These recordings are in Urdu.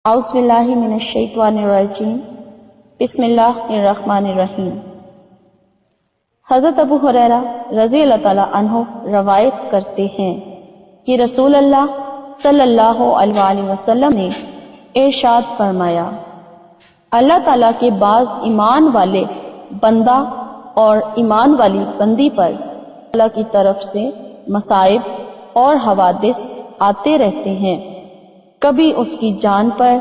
اعوذ باللہ من الشیطان الرجیم بسم اللہ الرحمن الرحیم۔ حضرت ابو ہریرہ رضی اللہ تعالیٰ عنہ روایت کرتے ہیں کہ رسول اللہ صلی اللہ علیہ وآلہ وسلم نے ارشاد فرمایا، اللہ تعالیٰ کے بعض ایمان والے بندہ اور ایمان والی بندی پر اللہ کی طرف سے مصائب اور حوادث آتے رہتے ہیں، کبھی اس کی جان پر،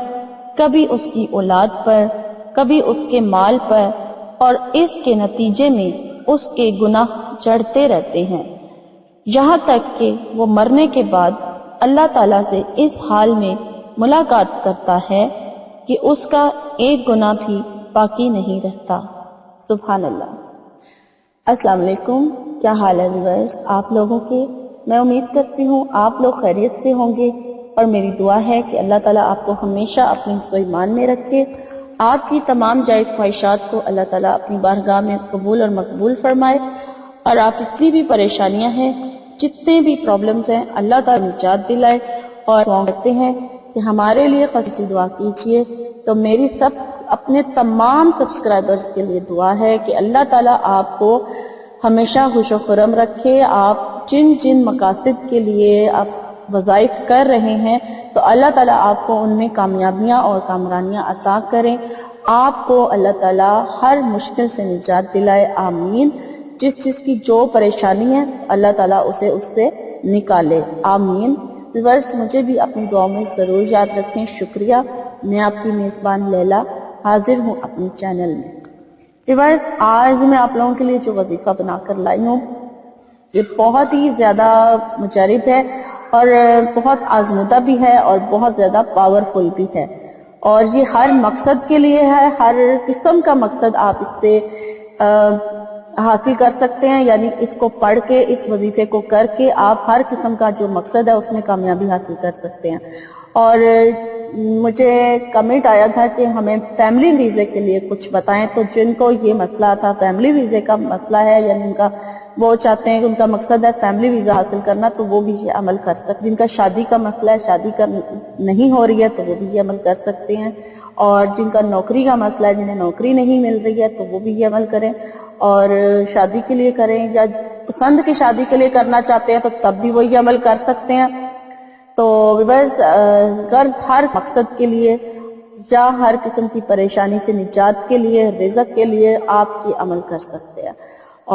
کبھی اس کی اولاد پر، کبھی اس کے مال پر، اور اس کے نتیجے میں اس کے گناہ چڑھتے رہتے ہیں، یہاں تک کہ وہ مرنے کے بعد اللہ تعالیٰ سے اس حال میں ملاقات کرتا ہے کہ اس کا ایک گناہ بھی باقی نہیں رہتا۔ سبحان اللہ۔ السلام علیکم، کیا حال ہے ویورز آپ لوگوں کے؟ میں امید کرتی ہوں آپ لوگ خیریت سے ہوں گے، اور میری دعا ہے کہ اللہ تعالیٰ آپ کو ہمیشہ اپنے ایمان میں رکھے، آپ کی تمام جائز خواہشات کو اللہ تعالیٰ اپنی بارگاہ میں قبول اور مقبول فرمائے، اور آپ جتنی بھی پریشانیاں ہیں، جتنے بھی پرابلمز ہیں، اللہ تعالیٰ نجات دلائے، اور کہتے ہیں کہ ہمارے لیے خصوصی دعا کیجیے۔ تو میری اپنے تمام سبسکرائبرز کے لیے دعا ہے کہ اللہ تعالیٰ آپ کو ہمیشہ خوش و خرم رکھے، آپ جن جن مقاصد کے لیے آپ وظائف کر رہے ہیں تو اللہ تعالیٰ آپ کو ان میں کامیابیاں اور کامرانیاں عطا کریں، آپ کو اللہ تعالیٰ ہر مشکل سے نجات دلائے، آمین۔ جس کی جو پریشانی ہے اللہ تعالیٰ اسے اس سے نکالے، آمین۔ ویورز مجھے بھی اپنی دعاؤں میں ضرور یاد رکھیں، شکریہ۔ میں آپ کی میزبان لیلا حاضر ہوں اپنے چینل میں۔ ویورز آج میں آپ لوگوں کے لیے جو وظیفہ بنا کر لائی ہوں یہ بہت ہی زیادہ مجرب ہے، اور بہت آزمودہ بھی ہے، اور بہت زیادہ پاورفل بھی ہے، اور یہ ہر مقصد کے لیے ہے، ہر قسم کا مقصد آپ اس سے حاصل کر سکتے ہیں، یعنی اس کو پڑھ کے، اس وظیفے کو کر کے آپ ہر قسم کا جو مقصد ہے اس میں کامیابی حاصل کر سکتے ہیں۔ اور مجھے کمنٹ آیا تھا کہ ہمیں فیملی ویزے کے لیے کچھ بتائیں، تو جن کو یہ مسئلہ تھا، فیملی ویزے کا مسئلہ ہے، یعنی ان کا وہ چاہتے ہیں کہ ان کا مقصد ہے فیملی ویزا حاصل کرنا، تو وہ بھی یہ عمل کر سکتے۔ جن کا شادی کا مسئلہ ہے، شادی نہیں ہو رہی ہے، تو وہ بھی یہ عمل کر سکتے ہیں، اور جن کا نوکری کا مسئلہ ہے، جنہیں نوکری نہیں مل رہی ہے، تو وہ بھی یہ عمل کریں، اور شادی کے لیے کریں، یا پسند کی شادی کے لیے کرنا چاہتے ہیں تو تب بھی وہ یہ عمل کر سکتے ہیں۔ تو ویورز غرض ہر مقصد کے لیے یا ہر قسم کی پریشانی سے نجات کے لیے، رزق کے لیے آپ کی عمل کر سکتے ہیں۔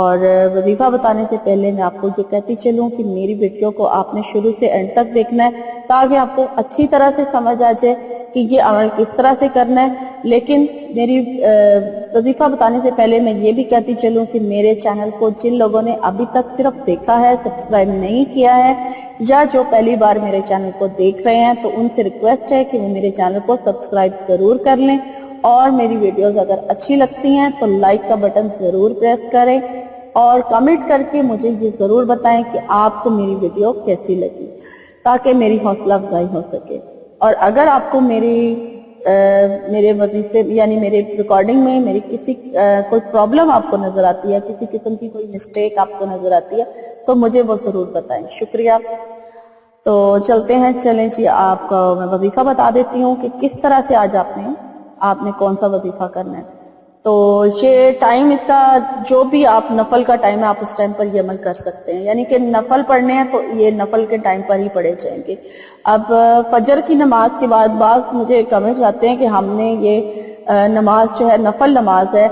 اور وظیفہ بتانے سے پہلے میں آپ کو یہ کہتی چلوں کہ میری ویڈیو کو آپ نے شروع سے اینڈ تک دیکھنا ہے، تاکہ آپ کو اچھی طرح سے سمجھ آ جائے کہ یہ عمل کس طرح سے کرنا ہے۔ لیکن میری وظیفہ بتانے سے پہلے میں یہ بھی کہتی چلوں کہ میرے چینل کو جن لوگوں نے ابھی تک صرف دیکھا ہے، سبسکرائب نہیں کیا ہے، یا جو پہلی بار میرے چینل کو دیکھ رہے ہیں، تو ان سے ریکویسٹ ہے کہ وہ میرے چینل کو سبسکرائب ضرور کر لیں، اور میری ویڈیوز اگر اچھی لگتی ہیں تو لائک کا بٹن ضرور پریس کریں، اور کمنٹ کر کے مجھے یہ ضرور بتائیں کہ آپ کو میری ویڈیو کیسی لگی، تاکہ میری حوصلہ افزائی ہو سکے۔ اور اگر آپ کو میرے وظیفے یعنی میرے ریکارڈنگ میں میری کوئی پرابلم آپ کو نظر آتی ہے، کسی قسم کی کوئی مسٹیک آپ کو نظر آتی ہے، تو مجھے وہ ضرور بتائیں، شکریہ۔ تو چلتے ہیں، چلیں جی، آپ کا میں وظیفہ بتا دیتی ہوں کہ کس طرح سے آج آپ نے کون سا وظیفہ کرنا ہے۔ تو یہ ٹائم اس کا جو بھی آپ نفل کا ٹائم ہے، آپ اس ٹائم پر یہ عمل کر سکتے ہیں، یعنی کہ نفل پڑھنے ہیں تو یہ نفل کے ٹائم پر ہی پڑھے جائیں گے۔ اب فجر کی نماز کے بعد بعض مجھے کمنٹس آتے ہیں کہ ہم نے یہ نماز جو ہے نفل نماز ہے،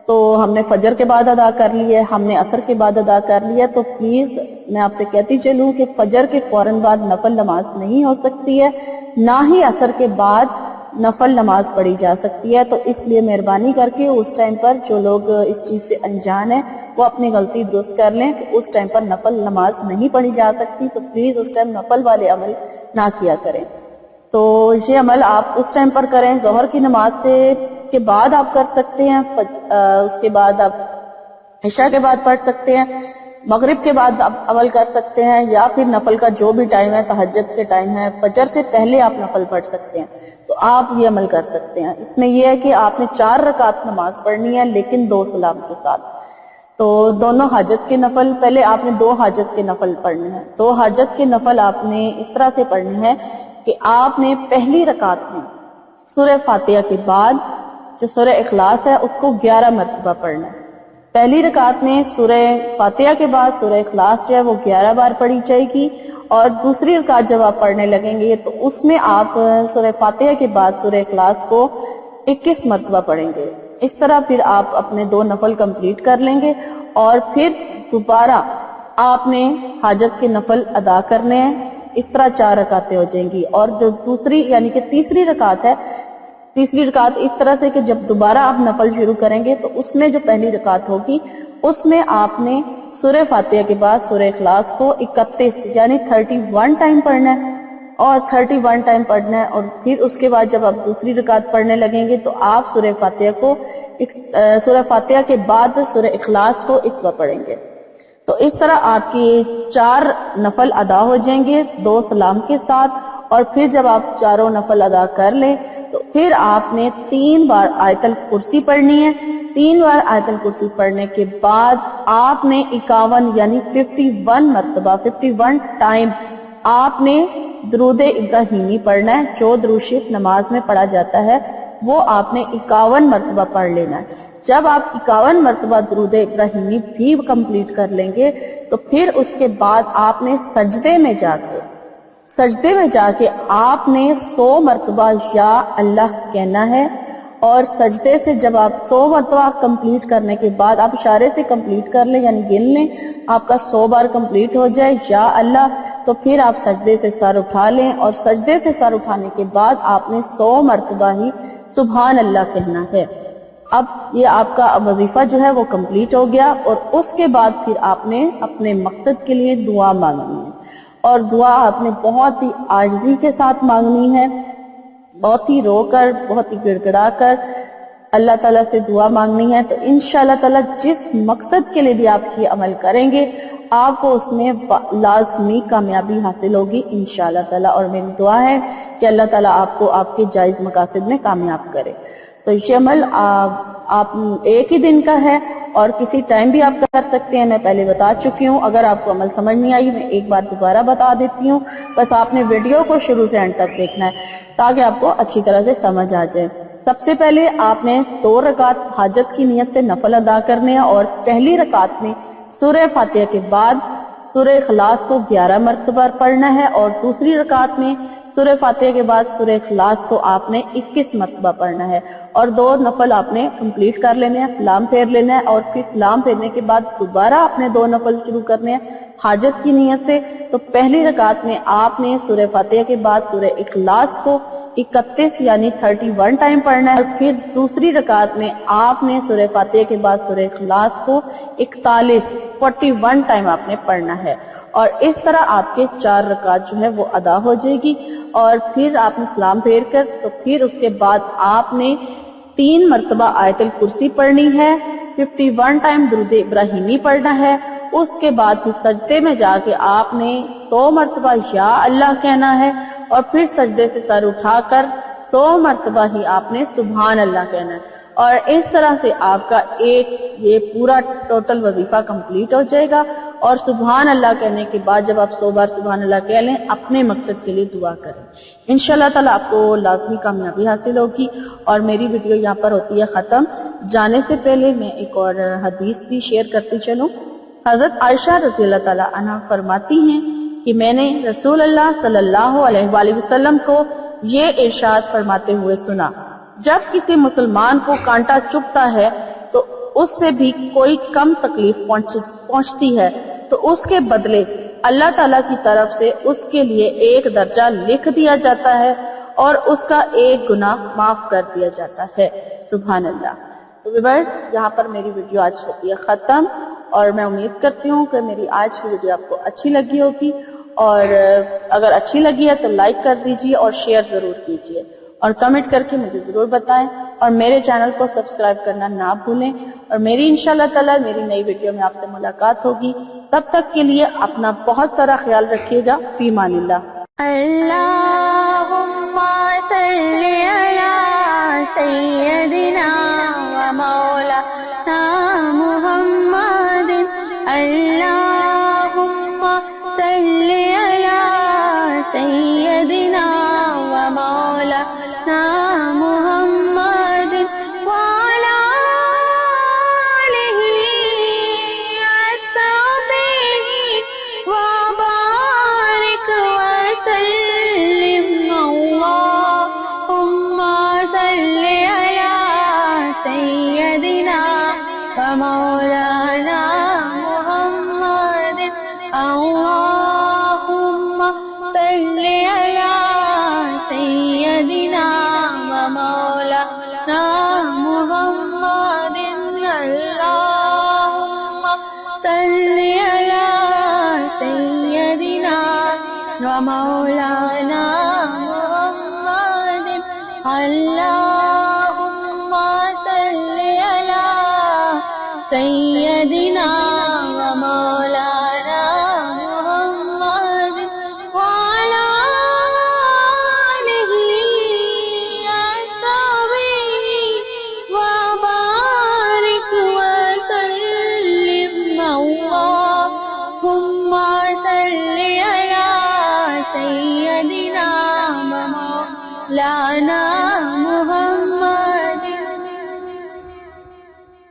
تو ہم نے فجر کے بعد ادا کر لی ہے، ہم نے عصر کے بعد ادا کر لی ہے، تو پلیز میں آپ سے کہتی چلوں کہ فجر کے فوراً بعد نفل نماز نہیں ہو سکتی ہے، نہ ہی عصر کے بعد نفل نماز پڑھی جا سکتی ہے۔ تو اس لیے مہربانی کر کے اس ٹائم پر جو لوگ اس چیز سے انجان ہیں وہ اپنی غلطی درست کر لیں کہ اس ٹائم پر نفل نماز نہیں پڑھی جا سکتی، تو پلیز اس ٹائم نفل والے عمل نہ کیا کریں۔ تو یہ عمل آپ اس ٹائم پر کریں، ظہر کی نماز کے بعد آپ کر سکتے ہیں، اس کے بعد آپ عشاء کے بعد پڑھ سکتے ہیں، مغرب کے بعد آپ عمل کر سکتے ہیں، یا پھر نفل کا جو بھی ٹائم ہے، تہجد کے ٹائم ہے، فجر سے پہلے آپ نفل پڑھ سکتے ہیں، تو آپ یہ عمل کر سکتے ہیں۔ اس میں یہ ہے کہ آپ نے 4 رکعت نماز پڑھنی ہے، لیکن 2 سلام کے ساتھ۔ تو دونوں حاجت کے نفل، پہلے آپ نے 2 حاجت کے نفل پڑھنے ہیں۔ 2 حاجت کے نفل آپ نے اس طرح سے پڑھنے ہیں کہ آپ نے پہلی رکعت میں سورہ فاتحہ کے بعد جو سورہ اخلاص ہے اس کو 11 مرتبہ پڑھنا ہے۔ پہلی رکعت میں سورہ فاتحہ کے بعد سورہ اخلاص جو ہے وہ 11 بار پڑھی جائے گی، اور دوسری رکعت جب آپ پڑھنے لگیں گے تو اس میں آپ سورہ فاتحہ کے بعد سورہ اخلاص کو 21 مرتبہ پڑھیں گے۔ اس طرح پھر آپ اپنے 2 نفل کمپلیٹ کر لیں گے، اور پھر دوبارہ آپ نے حاجت کے نفل ادا کرنے ہیں۔ اس طرح 4 رکعتیں ہو جائیں گی، اور جو دوسری یعنی کہ تیسری رکعت ہے، تیسری رکعت اس طرح سے کہ جب دوبارہ آپ نفل شروع کریں گے تو اس میں جو پہلی رکعت ہوگی اس میں آپ نے سورہ فاتحہ کے بعد سورہ اخلاص کو 31 یعنی 31 ٹائم پڑھنا ہے، اور 31 ٹائم پڑھنا ہے، اور پھر اس کے بعد جب آپ دوسری رکعت پڑھنے لگیں گے تو آپ سورہ فاتحہ کے بعد سورہ اخلاص کو 1 بار پڑھیں گے۔ تو اس طرح آپ کی 4 نفل ادا ہو جائیں گے 2 سلام کے ساتھ، اور پھر جب آپ چاروں نفل ادا کر لیں تو پھر آپ نے 3 بار آیت الکرسی پڑھنی ہے۔ 3 بار آیت الکرسی پڑھنے کے بعد آپ نے 51 یعنی 51 مرتبہ 51 ٹائم آپ نے درود ابراہیمی پڑھنا ہے۔ جو درود شریف نماز میں پڑھا جاتا ہے وہ آپ نے 51 مرتبہ پڑھ لینا ہے۔ جب آپ 51 مرتبہ درود ابراہیمی بھی کمپلیٹ کر لیں گے تو پھر اس کے بعد آپ نے سجدے میں جا کے آپ نے 100 مرتبہ یا اللہ کہنا ہے، اور سجدے سے جب آپ 100 مرتبہ کمپلیٹ کرنے کے بعد آپ اشارے سے کمپلیٹ کر لیں یعنی گن لیں، آپ کا 100 بار کمپلیٹ ہو جائے یا اللہ، تو پھر آپ سجدے سے سر اٹھا لیں، اور سجدے سے سر اٹھانے کے بعد آپ نے 100 مرتبہ ہی سبحان اللہ کہنا ہے۔ اب یہ آپ کا وظیفہ جو ہے وہ کمپلیٹ ہو گیا، اور اس کے بعد پھر آپ نے اپنے مقصد کے لیے دعا مانگنی ہے، اور دعا آپ نے بہت ہی عاجزی کے ساتھ مانگنی ہے، بہت ہی رو کر، بہت ہی گڑ گڑا کر اللہ تعالیٰ سے دعا مانگنی ہے۔ تو انشاءاللہ تعالیٰ جس مقصد کے لیے بھی آپ یہ عمل کریں گے آپ کو اس میں لازمی کامیابی حاصل ہوگی انشاءاللہ تعالیٰ، اور میری دعا ہے کہ اللہ تعالیٰ آپ کو آپ کے جائز مقاصد میں کامیاب کرے۔ تو یہ عمل آپ ایک ہی دن کا ہے، اور کسی ٹائم بھی آپ کر سکتے ہیں، میں پہلے بتا چکی ہوں۔ اگر آپ کو عمل سمجھ نہیں آئی میں ایک بار دوبارہ بتا دیتی ہوں، بس آپ نے ویڈیو کو شروع سے اینڈ تک دیکھنا ہے تاکہ آپ کو اچھی طرح سے سمجھ آ جائے۔ سب سے پہلے آپ نے 2 رکعت حاجت کی نیت سے نفل ادا کرنے ہیں، اور پہلی رکعت میں سورہ فاتحہ کے بعد سورہ اخلاص کو 11 مرتبہ پڑھنا ہے، اور دوسری رکعت میں سورہ فاتحہ کے بعد سورہ اخلاص کو آپ نے 21 مرتبہ پڑھنا ہے، اور 2 نفل آپ نے کمپلیٹ کر لینے ہیں، سلام پھیر لینا ہے، اور پھر سلام پھیرنے کے بعد دوبارہ آپ نے 2 نفل شروع کرنے ہیں حاجت کی نیت سے۔ تو پہلی رکعت میں آپ نے سورہ فاتحہ کے بعد سورہ اخلاص کو 31 یعنی 31 ٹائم پڑھنا ہے، اور پھر دوسری رکعت میں آپ نے سورہ فاتحہ کے بعد سورہ اخلاص کو 41 ٹائم آپ نے پڑھنا ہے، اور اس طرح آپ کے 4 رکعت جو ہے وہ ادا ہو جائے گی۔ اور پھر آپ نے سلام پھیر کر تو پھر اس کے بعد آپ نے 3 مرتبہ آیت الکرسی پڑھنی ہے، 51 ٹائم درود ابراہیمی پڑھنا ہے، اس کے بعد پھر سجدے میں جا کے آپ نے 100 مرتبہ یا اللہ کہنا ہے، اور پھر سجدے سے سر اٹھا کر 100 مرتبہ ہی آپ نے سبحان اللہ کہنا ہے، اور اس طرح سے آپ کا یہ پورا ٹوٹل وظیفہ کمپلیٹ ہو جائے گا۔ اور سبحان اللہ کہنے کے بعد جب آپ 100 بار سبحان اللہ کہہ لیں اپنے مقصد کے لیے دعا کریں، انشاءاللہ تعالیٰ آپ کو لازمی کامیابی حاصل ہوگی۔ اور میری ویڈیو یہاں پر ہوتی ہے ختم۔ جانے سے پہلے میں ایک اور حدیث بھی شیئر کرتی چلوں۔ حضرت عائشہ رضی اللہ تعالیٰ عنہ فرماتی ہیں کہ میں نے رسول اللہ صلی اللہ علیہ وآلہ وسلم کو یہ ارشاد فرماتے ہوئے سنا، جب کسی مسلمان کو کانٹا چبھتا ہے تو اس سے بھی کوئی کم تکلیف پہنچتی ہے تو اس کے بدلے اللہ تعالیٰ کی طرف سے اس کے لیے 1 درجہ لکھ دیا جاتا ہے، اور اس کا 1 گناہ معاف کر دیا جاتا ہے۔ سبحان اللہ۔ تو ویورز یہاں پر میری ویڈیو آج ہوتی ہے ختم، اور میں امید کرتی ہوں کہ میری آج کی ویڈیو آپ کو اچھی لگی ہوگی، اور اگر اچھی لگی ہے تو لائک کر دیجیے اور شیئر ضرور کیجیے، اور کمنٹ کر کے مجھے ضرور بتائیں، اور میرے چینل کو سبسکرائب کرنا نہ بھولیں، اور میری انشاءاللہ تعالی میری نئی ویڈیو میں آپ سے ملاقات ہوگی۔ تب تک کے لیے اپنا بہت سارا خیال رکھیے گا۔ فی امان اللہ۔ اللہم صلی علی سیدنا و مولانا محمد، اللہم صلی علی سیدنا و مولانا محمد۔ اللهم صل على سيدنا ومولانا محمد اللهم صل على سيدنا ومولانا محمد اللهم صل على سيدنا ومولانا محمد وعلى آله وصحبه وبارك وسلم اللهم صل على سيدنا ومولانا